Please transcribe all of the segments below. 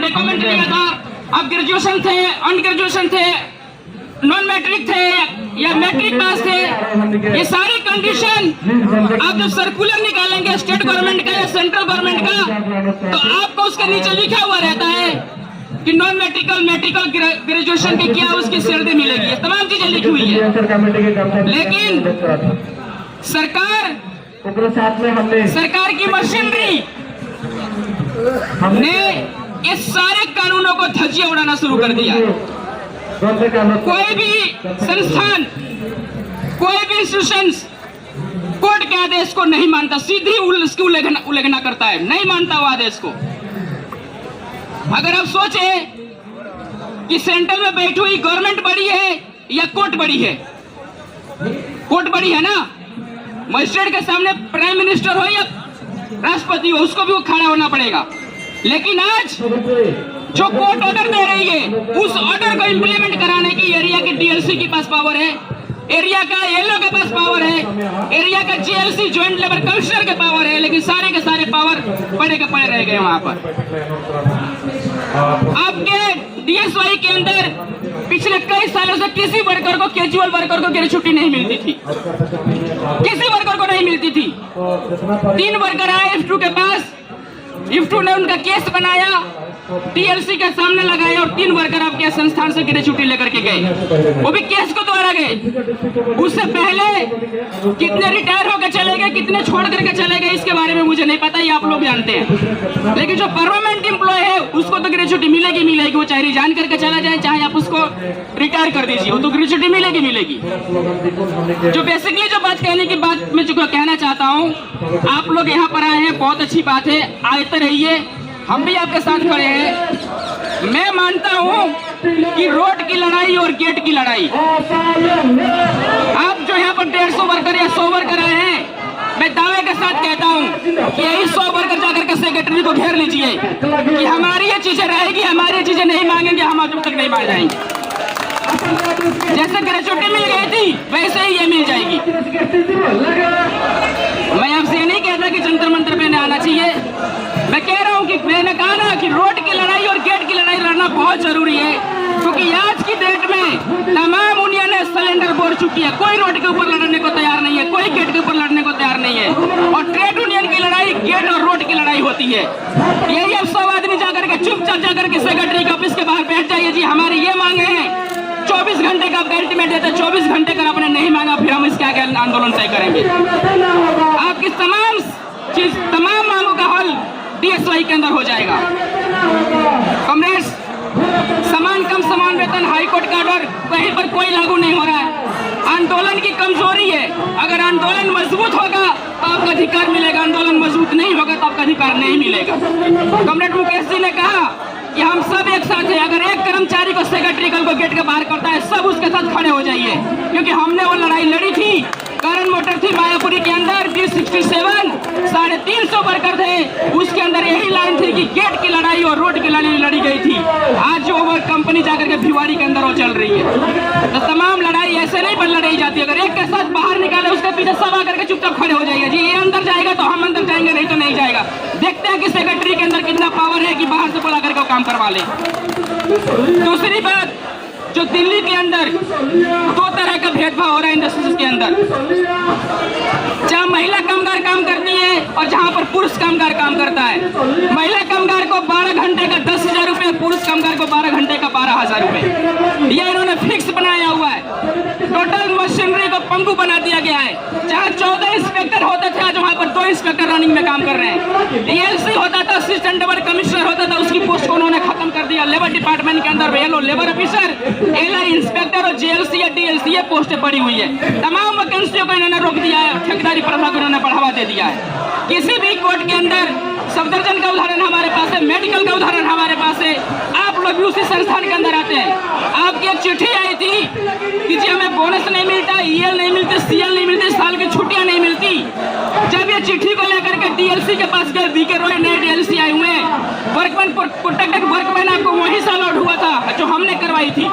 Recommend किया था। आप ग्रेजुएशन थे, अंडर ग्रेजुएशन थे, नॉन मैट्रिक थे या मैट्रिक पास थे, ये सारी कंडीशन आप जब सर्कुलर निकालेंगे स्टेट गवर्नमेंट का या सेंट्रल गवर्नमेंट का, तो आपको उसके नीचे लिखा हुआ रहता है कि नॉन मेडिकल ग्रेजुएशन की क्या उसकी सैलरी मिलेगी, ये तमाम चीजें लिखी हुई है। लेकिन सरकार की मशीनरी ने इस सारे कानूनों को धज्जियां उड़ाना शुरू कर दिया। कोई भी संस्थान, कोई भी इंस्टीट्यूशंस कोर्ट के आदेश को नहीं मानता, सीधी उसकी उल्लंघना करता है, नहीं मानता वो आदेश को। अगर आप सोचे कि सेंटर में बैठी हुई गवर्नमेंट बड़ी है या कोर्ट बड़ी है, कोर्ट बड़ी है ना, मजिस्ट्रेट के सामने प्राइम मिनिस्टर हो या राष्ट्रपति हो, उसको भी वो खड़ा होना पड़ेगा। लेकिन आज जो कोर्ट ऑर्डर दे रही है, उस ऑर्डर को इंप्लीमेंट कराने की एरिया की डीएलसी के पास पावर है, एरिया का एलओ के पास पावर है, एरिया का जीएलसी ज्वाइंट लेबर कमिश्नर के पावर है, लेकिन सारे के सारे पावर पड़े के पड़े रह गए वहां पर। आपके डीएसवाई के अंदर पिछले कई सालों से किसी वर्कर को, कैजुअल वर्कर को ग्रेजुएटी नहीं मिलती थी, किसी वर्कर को नहीं मिलती थी। 3 वर्कर आए इफ्टू के पास, इफ्टू ने उनका केस बनाया, टीएलसी के सामने लगाया और 3 वर्कर आपके संस्थान से ग्रेजुएटी लेकर के गए, वो भी केस को द्वारा गए। उससे पहले कितने रिटायर होकर चले गए, कितने छोड़ करके चले गए, इसके बारे में मुझे नहीं पता, ये आप लोग जानते हैं। लेकिन जो परमानेंट एम्प्लॉय है उसको तो ग्रेजुएटी मिलेगी मिलेगी, वो चाहे रिजाइन करके चला जाए, चाहे आप उसको रिटायर कर दीजिए, वो तो ग्रेजुएटी मिलेगी मिलेगी। जो बेसिकली जो बात कहने की बात मैं जो कहना चाहता हूँ, आप लोग यहाँ पर आए हैं, बहुत अच्छी बात है, आते रहिए, हम भी आपके साथ खड़े हैं। मैं मानता हूं कि रोड की लड़ाई और गेट की लड़ाई, आप जो यहाँ पर 150 वर्कर या 100 वर्कर आए हैं, मैं दावे के साथ कहता हूं कि यही 100 वर्कर जाकर के सेक्रेटरी को घेर लीजिए कि हमारी ये चीजें रहेगी, हमारी ये चीजें नहीं मांगेंगे, हम जब तक नहीं मान जाएंगे। जैसे ग्रेजुएटी मिल गई थी वैसे ही ये मिल जाएगी। मैं आपसे ये नहीं कहता कि जंतर मंतर पे आना चाहिए, मैं कह रहा हूं कि मैंने कहा ना कि रोड की लड़ाई और गेट की लड़ाई लड़ना बहुत जरूरी है, क्योंकि आज की डेट में तमाम यूनियनें सिलेंडर बोल चुकी है, कोई रोड के ऊपर लड़ने को तैयार नहीं है, कोई गेट के ऊपर लड़ने को तैयार नहीं है। और ट्रेड यूनियन की लड़ाई गेट और रोड की लड़ाई होती है। यही अब 100 आदमी जाकर के चुपचाप जाकर के सेक्रेटरी के ऑफिस के बाहर बैठ जाइए, जी हमारी ये मांगे हैं, 24 घंटे का अल्टीमेट देते, 24 घंटे का आपने नहीं मांगा, फिर हम इसके आगे आंदोलन तय करेंगे। आपकी तमाम मांगों का हल डीएसवाई के अंदर हो जाएगा। कॉमरेड्स, समान कम समान वेतन हाईकोर्ट का ऑर्डर कहीं पर कोई लागू नहीं हो रहा है। आंदोलन की कमजोरी है, अगर आंदोलन मजबूत होगा तो आपका अधिकार मिलेगा, आंदोलन मजबूत नहीं होगा तो आपका अधिकार नहीं मिलेगा। कॉमरेड मुकेश जी ने कहा कि हम सब एक साथ हैं, अगर एक कर्मचारी को सेक्रेटरी कल को गेट के बाहर करता है, सब उसके साथ खड़े हो जाइए, क्योंकि हमने वो लड़ाई लड़ी थी। करण मोटर थी मायापुरी के अंदर, 67 350 वर्कर थे, उसके अंदर यही लाइन थी कि गेट की लड़ाई और रोड की लड़ाई लड़ी गई थी। आज जो ओवर कंपनी जाकर के भिवाड़ी के अंदर वो चल रही है, तो तमाम लड़ाई ऐसे नहीं पर लड़ी जाती। अगर एक के साथ बाहर निकाले, उसके पीछे सब आकर के चुपचाप खड़े हो जाइए, जी ये अंदर जाएगा तो हम अंदर जाएंगे, नहीं तो नहीं जाएगा। देखते हैं कि सेक्रेटरी के अंदर कितना पावर है कि बाहर से बुला करके वो काम करवा ले। दूसरी बात, जो दिल्ली के अंदर 2 तरह का भेदभाव हो रहा है इंडस्ट्रीज के अंदर, जहाँ महिला कामगार काम करती है और जहाँ पर पुरुष कामगार काम करता है। महिला कामगार को 12 घंटे का 10,000 रुपए, पुरुष कामगार को 12 घंटे का 12,000 रुपए, यह इन्होंने फिक्स बनाया हुआ है। टोटल मशीनरी को पंगु बना दिया गया है। जहाँ 14 इंस्पेक्टर होते थे, आज वहाँ पर 2 इंस्पेक्टर रनिंग में काम कर रहे हैं। डीएलसी होता था, असिस्टेंट लेबर कमिश्नर होता था, उसकी पोस्ट को उन्होंने खत्म कर दिया। लेबर डिपार्टमेंट के अंदर येलो लेबर ऑफिसर, एलआई इंस्पेक्टर और जेएलसी या डीएलसी ये पोस्टें पड़ी हुई है। तमाम वैकेंसियों को इन्होंने रोक दिया है, ठेकेदारी प्रथा को इन्होंने बढ़ावा दे दिया है। किसी भी कोर्ट के अंदर सफदरजंग का उदाहरण हमारे पास है, मेडिकल का उदाहरण हमारे पास है। आप लोग भी उसी संस्थान के अंदर आते हैं। आपकी एक चिट्ठी आई थी कि जी हमें बोनस नहीं मिलता, ईएल नहीं मिलते, सीएल नहीं मिलती, साल की छुट्टियां नहीं मिलती। जब ये चिट्ठी को लेकर के डीएलसी के पास गए, बीके रॉय नए डीएलसी आए हुए हैं, वर्कमैन प्रोटेक्टेड वर्कमैन आपको वहीं से अलॉट हुआ था, जो हमने करवाई थी,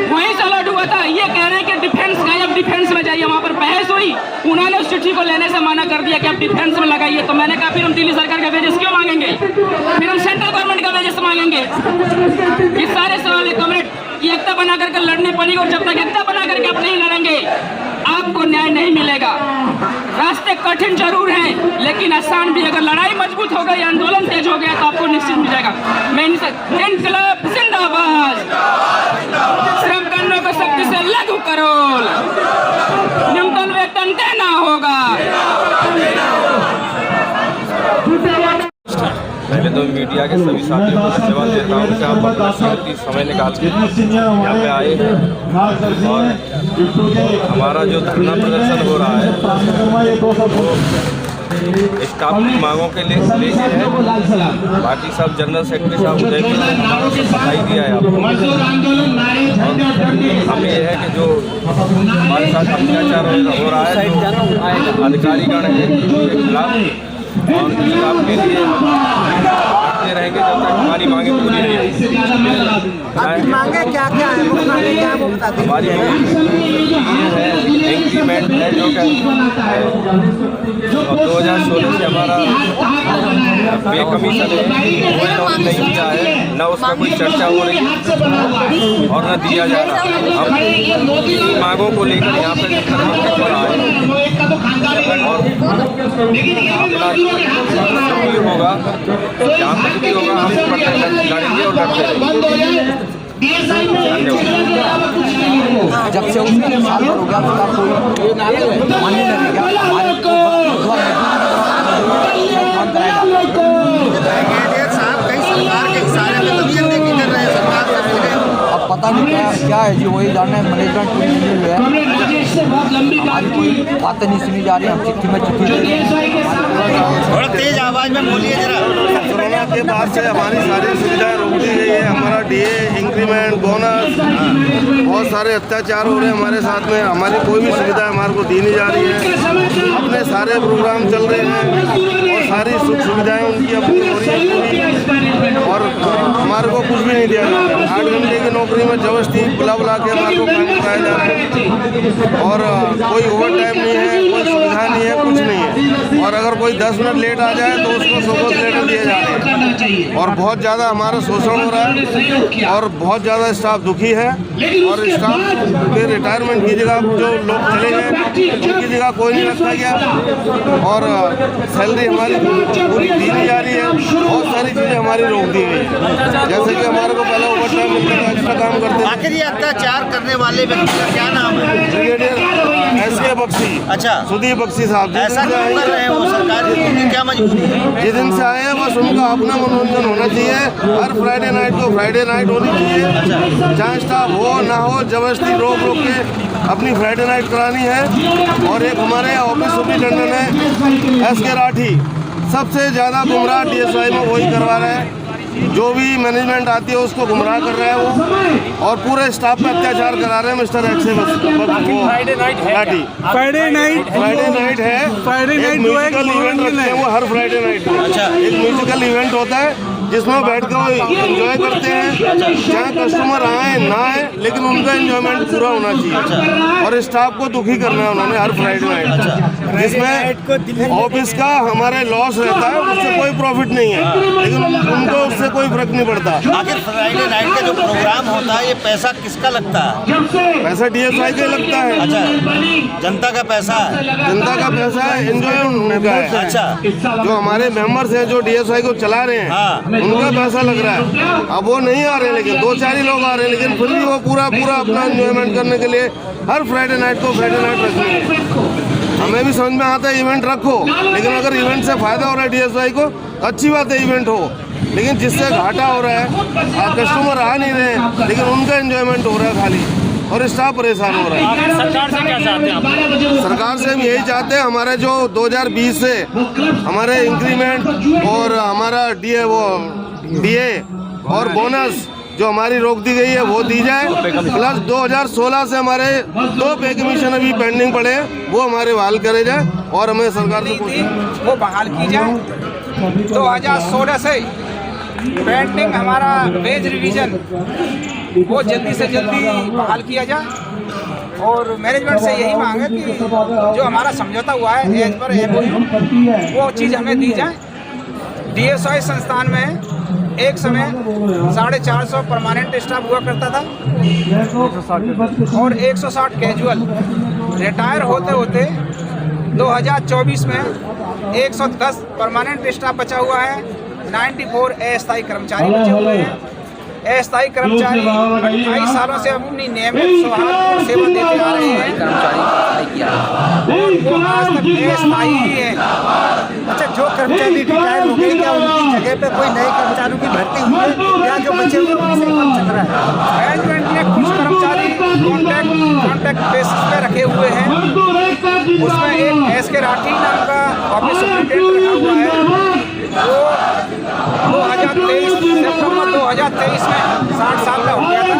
वहीं से अलॉट हुआ था। ये कह रहे हैं कि डिफेंस गए, अब डिफेंस में जाइए। वहाँ पर बहस हुई, उन्होंने उस चिट्ठी को लेने से मना कर दिया कि अब डिफेंस में लगाइए। तो मैंने कहा फिर हम दिल्ली सरकार का वेजेस क्यों मांगेंगे, फिर हम सेंट्रल गवर्नमेंट का वेजेस मांगेंगे। ये सारे सवाल है। कॉमरेड की एकता बना करके लड़नी पड़ेगी, और जब तक एकता बना करके आप नहीं लड़ेंगे आपको न्याय नहीं मिलेगा। रास्ते कठिन जरूर हैं लेकिन आसान भी। अगर लड़ाई मजबूत हो गई, आंदोलन तेज हो गया तो आपको निश्चित मिल जाएगा। मैं इनकलाब जिंदाबाद, श्रम कानूनों को सख्ती से लागू करो, न्यूनतम वेतन देना होगा। पहले तो मीडिया के सभी साथियों को धन्यवाद देता हूँ कि आप अपना कीमती समय निकाल के यहाँ पे आए हैं। और हमारा जो धरना प्रदर्शन हो रहा है वो स्टाफ की मांगों के लिए है। बाकी सब जनरल सेक्रेटरी साहब उदय बताई दिया है आपको। हमें यह है कि जो हमारे साथ अत्याचार हो रहा है अधिकारीगण के खिलाफ, और स्टाफ के लिए लड़ते रहेंगे जब तक हमारी मांगे पूरी नहीं होगी। मांगे क्या क्या है, मांगे क्या वो बता दें। हमारी इंक्रीमेंट है जो कि 2016 से हमारा पे कमीशन नहीं दिया है, न उसका कोई चर्चा हो रही है और न दिया जा रहा। हम मांगों को लेकर यहाँ पर आए और अपना जो भी होगा, जहाँ तक भी होगा हम लड़ेंगे और लड़ते रहेंगे। जब से उसका साल हो गया उसका कोई मान्य लगेगा, हमारे साहब कई सरकार के इशारे पे तबीयत देखी कर रहे हैं सरकार से। अब पता नहीं क्या है जी, वही जाने मैनेजमेंट को नहीं हुआ है, हमारी कोई बातें नहीं सुनी जा रही। हम चिट्ठी में थोड़ा तेज आवाज में बोलिए जरा। कोरोना के बाद से हमारी सारी सुविधाएं रोक दी गई है। हमारा डीए, इंक्रीमेंट, बोनस, बहुत सारे अत्याचार हो रहे हैं हमारे साथ में। हमारी कोई भी सुविधा हमारे को दी नहीं जा रही है। अपने सारे प्रोग्राम चल रहे हैं और सारी सुख सुविधाएं उनकी अपनी हो रही है और हमारे को कुछ भी नहीं दिया जा रहा है। 8 घंटे की नौकरी में जबरदस्ती बुला के हमारे को काम कराया जा रहा है और कोई ओवर टाइम नहीं है, कोई सुविधा नहीं है, कुछ नहीं है। और अगर कोई 10 मिनट लेट आ जाए तो उसको 100 लेटर दिए जा रहे हैं और बहुत ज़्यादा हमारा शोषण हो रहा है और बहुत ज़्यादा स्टाफ दुखी है। और स्टाफ के रिटायरमेंट की जगह जो लोग चले गए उनकी जगह कोई नहीं रखा गया और सैलरी हमारी पूरी दी नहीं जा रही है। बहुत सारी चीज़ें हमारी रोक दी गई है, जैसे कि हमारे को पहले ओवर टाइम मिलता था, एक्स्ट्रा काम करते थे। आखिर ये अत्याचार करने वाले व्यक्ति का क्या नाम है? ब्रिगेडियर SK बख्शी, अच्छा, सुदीप बख्शी साहब। ऐसा क्यों कर रहे हैं वो सरकार की क्या मजबूरी है? जिस दिन से आए हैं बस उनका अपना मनोरंजन होना चाहिए। हर फ्राइडे नाइट को फ्राइडे नाइट होनी चाहिए, चाहे स्टाफ हो ना हो, जबरदस्ती रोक के अपनी फ्राइडे नाइट करानी है। और एक हमारे ऑफिस सुपरिटेंडेंट है SK राठी, सबसे ज़्यादा गुमराह DSI में वही करवा रहे हैं। जो भी मैनेजमेंट आती है उसको गुमराह कर रहा है वो और पूरे स्टाफ पे अत्याचार करा रहे हैं। मिस्टर एक्से फ्राइडे नाइट है, फ्राइडे नाइट है, म्यूजिकल इवेंट रखते हैं वो हर फ्राइडे नाइट में। अच्छा, एक म्यूजिकल इवेंट होता है जिसमें बैठ कर एंजॉय करते हैं, चाहे कस्टमर आए ना आए, लेकिन उनका एंजॉयमेंट पूरा होना चाहिए। और स्टाफ को दुखी करना है उन्होंने हर फ्राइडे नाइट, जिसमें ऑफिस का हमारे लॉस रहता है, उससे कोई प्रॉफिट नहीं है, लेकिन उनको उससे कोई फर्क नहीं पड़ता। आखिर फ्राइडे नाइट का जो प्रोग्राम होता है ये पैसा किसका लगता है? पैसा DSI का लगता है। अच्छा, जनता का पैसा है? जनता का पैसा है, एंजॉय होने का है। अच्छा, जो हमारे मेंबर्स हैं जो DSI को चला रहे हैं, हाँ, उनका पैसा लग रहा है। अब वो नहीं आ रहे, लेकिन 2-4 ही लोग आ रहे हैं, लेकिन फिर भी वो पूरा अपना एंजॉयमेंट करने के लिए हर फ्राइडे नाइट को फ्राइडे नाइट रखेंगे। हमें भी समझ में आता है इवेंट रखो, लेकिन अगर इवेंट से फायदा हो रहा है DSI को, अच्छी बात है इवेंट हो, लेकिन जिससे घाटा हो रहा है, कस्टमर आ नहीं रहे, लेकिन उनका एंजॉयमेंट हो रहा है खाली और स्टाफ परेशान हो रहा है। सरकार से क्या चाहते हैं आप? सरकार से हम यही चाहते हैं, हमारे जो 2020 से हमारे इंक्रीमेंट और हमारा डीए और बोनस जो हमारी रोक दी गई है वो दी जाए, प्लस 2016 से हमारे 2 पे कमीशन अभी पेंडिंग पड़े हैं वो हमारे बहाल करे जाए और हमें सरकार से वो बहाल की जाए। 2016 से पेंडिंग हमारा वेज रिवीजन वो जल्दी से जल्दी बहाल किया जाए और मैनेजमेंट से यही मांग है कि जो हमारा समझौता हुआ है एज पर MOU वो चीज़ हमें दी जाए। DSI संस्थान में एक समय 450 परमानेंट स्टाफ हुआ करता था और 160 कैजुअल। रिटायर होते होते 2024 में 110 परमानेंट स्टाफ बचा हुआ है, 94 अस्थायी कर्मचारी बचे हुए हैं। अस्थायी कर्मचारी 28 सालों से अपनी नियमित सौहार्दपूर्ण सेवा देते आ रहे हैं और वो आज तक अस्थायी ही है। अच्छा, जो कर्मचारी रिटायर हो गए क्या उनकी जगह पे कोई नए कर्मचारियों की भर्ती हुई है या जो बचे हुए उनसे काम चल रहा है? मैनेजमेंट ने कुछ कर्मचारी कॉन्ट्रैक्ट बेसिस पे रखे हुए हैं। उसमें एक SK राठी नाम का ऑफिस सुपरिटेंडेंट रखा हुआ है। वो 2023 सितंबर 2023 में 60 साल का हो गया था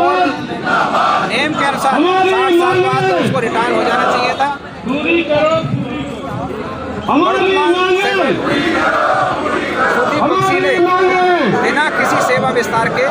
और नेम के अनुसार 60 साल बाद उसको रिटायर हो जाना चाहिए था। सुदीप बख्शी ने बिना किसी सेवा विस्तार के